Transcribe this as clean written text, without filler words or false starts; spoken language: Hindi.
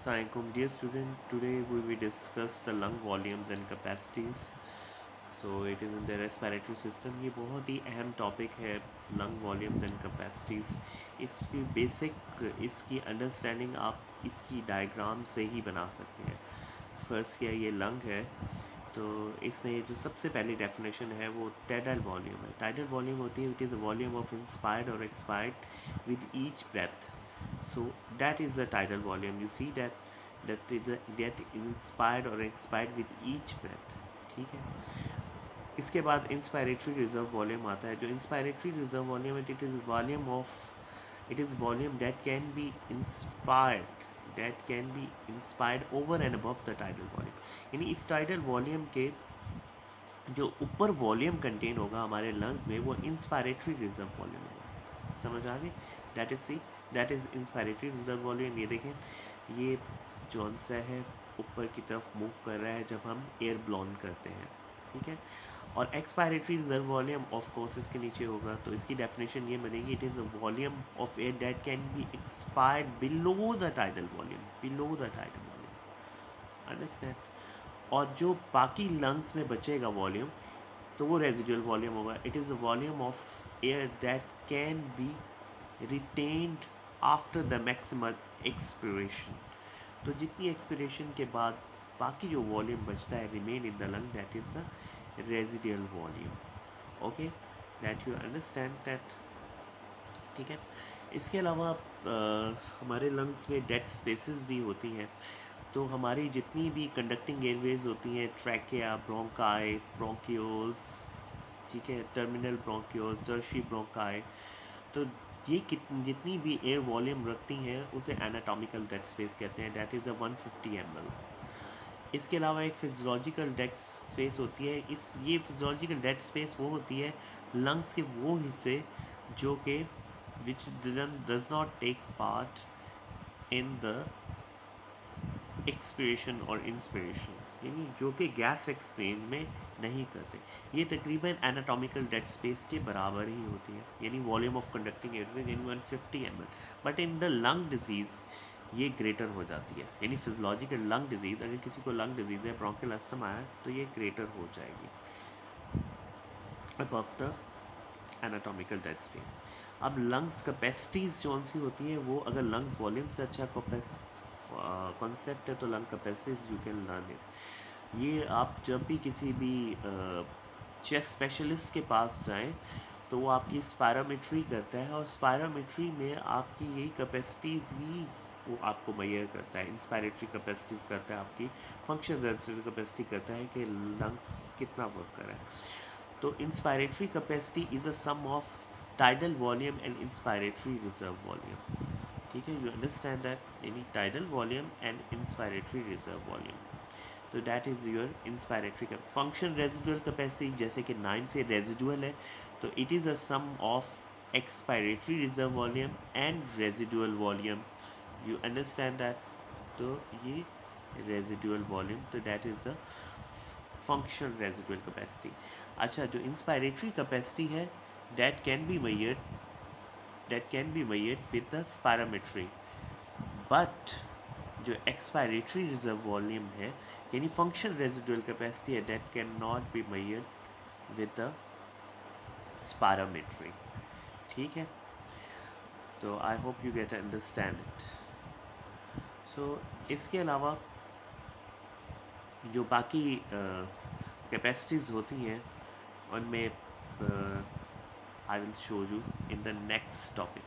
Assalamualaikum dear student. Today we will discuss the lung volumes and capacities. So it is in the respiratory system. ये बहुत ही अहम टॉपिक है लंग वॉल्यूम्स एंड कैपेसिटीज़. इसकी बेसिक इसकी अंडरस्टैंडिंग आप इसकी डायग्राम से ही बना सकते हैं. फर्स्ट क्या ये लंग है, तो इसमें जो सबसे पहली डेफिनेशन है वो टाइडल वॉल्यूम है. टाइडल वॉल्यूम होती है it is a volume of inspired और expired with each breath. So that is the tidal volume. You see that is that inspired or expired with each breath. ठीक है. इसके बाद इंस्पायरेटरी रिजर्व वॉल्यूम आता है. जो इंस्पायरेटरी रिजर्व वॉल्यूम है it is volume that can B inspired over and above the tidal volume. यानी इस टाइडल वॉल्यूम के जो ऊपर वॉल्यूम कंटेन होगा हमारे लंग्स में वो इंस्पायरेटरी रिजर्व वॉल्यूम होगा. समझ आ गई. That is inspiratory reserve volume. ये देखें, ये जौन सा है ऊपर की तरफ मूव कर रहा है जब हम एयर ब्लोन करते हैं. ठीक है. और expiratory reserve volume of course इसके नीचे होगा. तो इसकी डेफिनेशन ये बनेगी it is a volume of air that can B expired below the tidal volume. Understand. और जो बाकी लंग्स में बचेगा वॉल्यूम तो वो रेजिडुअल वॉल्यूम होगा. It is a volume of air that can B retained after the maximum expiration. तो जितनी एक्सपिरेशन के बाद बाकी जो वॉल्यूम बचता है remain in the lung that is a residual volume. Okay, that you understand that. ठीक है. इसके अलावा हमारे लंग्स में डेड स्पेसेस भी होती हैं. तो हमारी जितनी भी कंडक्टिंग एयरवेज होती हैं, ट्रैकिया, ब्रोंकाई, ब्रोंक्यूल्स, ठीक है, टर्मिनल ब्रोंक्यूल्स, टर्शी ब्रोंकाई, तो ये जितनी भी एयर वॉल्यूम रखती हैं उसे एनाटॉमिकल डेड स्पेस कहते हैं. That is a 150 ml. इसके अलावा एक फिजियोलॉजिकल डेड स्पेस होती है. ये फिजियोलॉजिकल डेड स्पेस वो होती है लंग्स के वो हिस्से जो कि which does not take part in the expiration और इंस्पिरेशन, यानी जो कि गैस एक्सचेंज में नहीं करते. ये तकरीबन एनाटॉमिकल डेड स्पेस के बराबर ही होती है, यानी volume of conducting air in 150 ml. But in the lung disease ये ग्रेटर हो जाती है. यानी फिजियोलॉजिकल लंग डिजीज़, अगर किसी को लंग डिजीज़ है, ब्रोंकियल अस्थमा है, तो ये ग्रेटर हो जाएगी above the anatomical dead space. अब लंग्स कैपेसिटीज़ कौन सी होती हैं वो, अगर लंग्स वॉल्यूम्स का अच्छा कॉन्सेप्ट है तो lung capacities you can learn it. ये आप जब भी किसी भी चेस्ट स्पेशलिस्ट के पास जाएं तो वो आपकी स्पायरोमेट्री करता है और स्पायरोमेट्री में आपकी यही कैपेसिटीज़ ही वो आपको मैयर करता है. इंस्पायरेटरी कैपेसिटीज़ करता है, आपकी फंक्शन कैपेसिटी करता है कि लंग्स कितना वर्क कर रहा है. तो inspiratory capacity is a sum of tidal volume and inspiratory reserve volume. ठीक है, यू अंडरस्टैंड दैट. यानी tidal volume and inspiratory reserve volume. तो that is your inspiratory function. Residual capacity जैसे कि नाम से रेजिडुअल है, तो it is a sum of expiratory reserve volume and residual volume. You understand that. तो ये रेजिडुअल वॉल्यूम, तो that is the function residual capacity. अच्छा, जो इंस्पायरेटरी कैपेसिटी है that can be measured with the spirometry. But जो एक्सपायरेटरी रिजर्व वॉल्यूम है यानी फंक्शन रेजिडुअल कैपेसिटी है that can not be measured with the spirometry. ठीक है. तो I hope you get understand it. So इसके अलावा जो बाकी कैपेसिटीज़ होती हैं उनमें I will show you in the next topic.